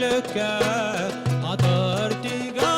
dülükə adır digan.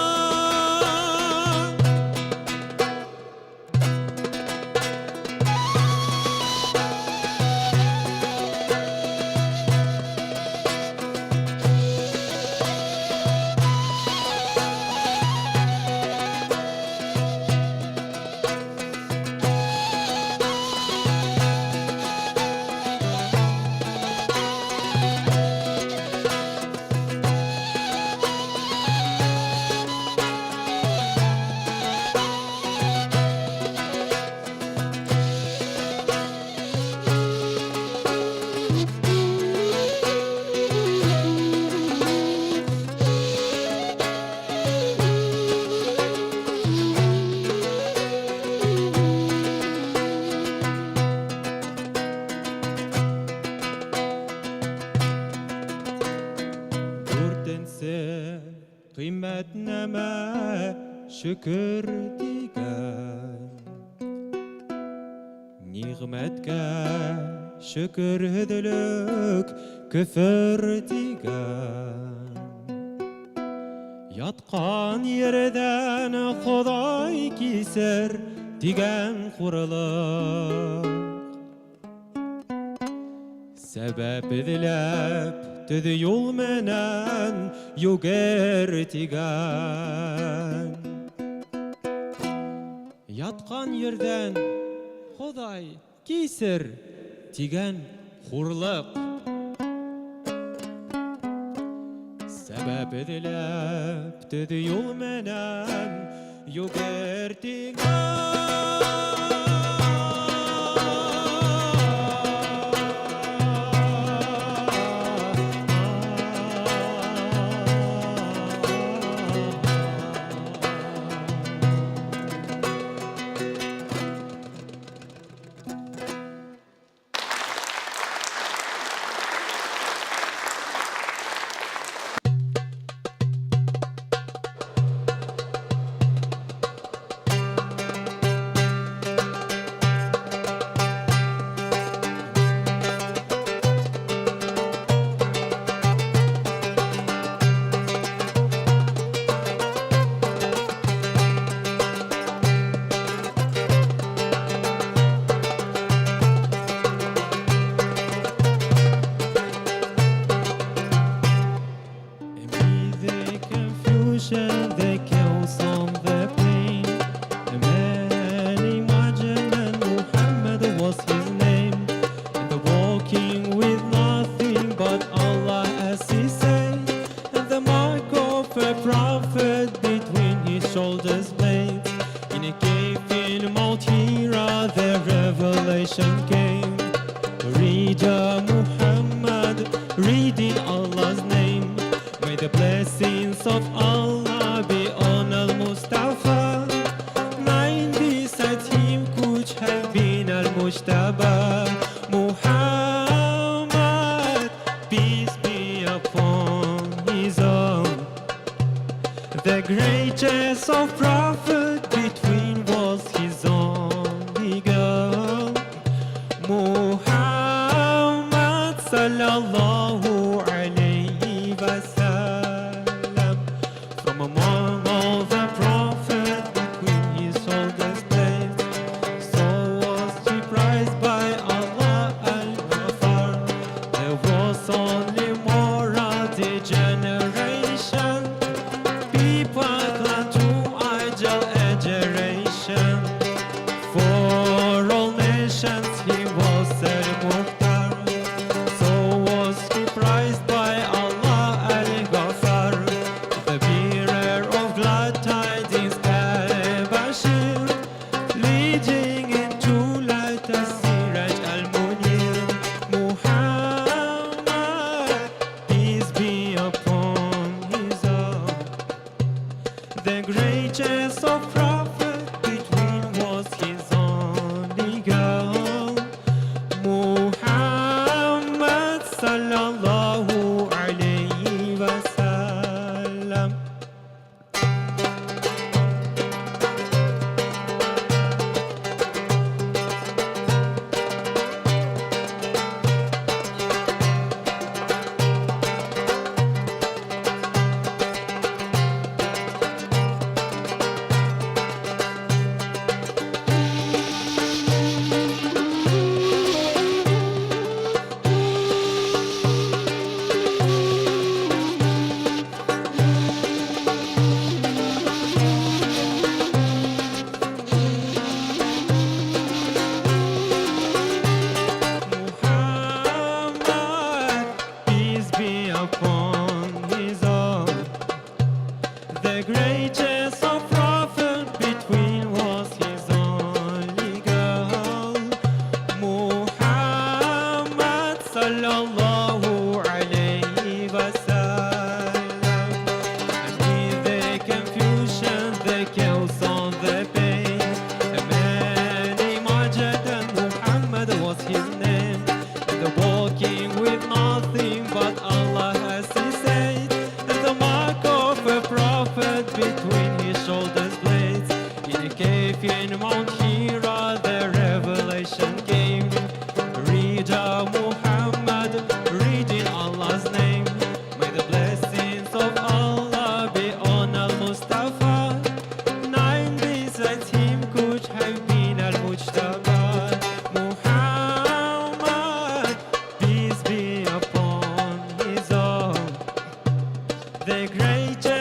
Kıymetneme şükür digen, nimetke şükür edilük küfür digen. Yatkan yerden Xuday keser digen kuruluk. Sebep edilip tüdü yol menen yuger tigan. Yatkan yerden Xuday keser tigen hurluk. Sebep edilip tüdü yol menen yuger tigan. The chaos on the plain. A man imagined and Muhammad was his name. And the walking with nothing but Allah as he say. And the mark of a prophet between his shoulders blades. In a cave in Mount Hira the revelation came. Read Muhammad, reading Allah's name. May the blessings of Allah be on Al-Mustafa. 90 besides him could have been Al-Mujtaba. Muhammad, peace be upon his own. The greatest of prophets between was his only girl. Muhammad sallallahu alayhi wa sallam. From among all the prophets between his shoulders placed, so was he prized by Allah al-Ghafar. There was only more of the generation, people glad to idle adoration. For all nations he was al-Mukhtar, so was he prized by Allah al-Ghafar. The bearer of glad tidings al-Bashir, leading into light as-Siraj al-Munir. Muhammad, peace be upon his own. The greatest of prophets between was his only girl. Muhammad sallallahu alayhi wa sallam. greatest of prophet between was his only girl, Muhammad sallallahu alayhi wasallam. And with the confusion, the chaos, and the pain, a man imagined that Muhammad was his name, and the walking with nothing but Allah as he said, and the mark of a prophet between his shoulders blades. In a cave in Mount Hira, the revelation came. Read Muhammad, reading Allah's name. May the blessings of Allah be on Al-Mustafa. Nine besides him could have been Al-Mujtaba. Muhammad, peace be upon his own, the greatest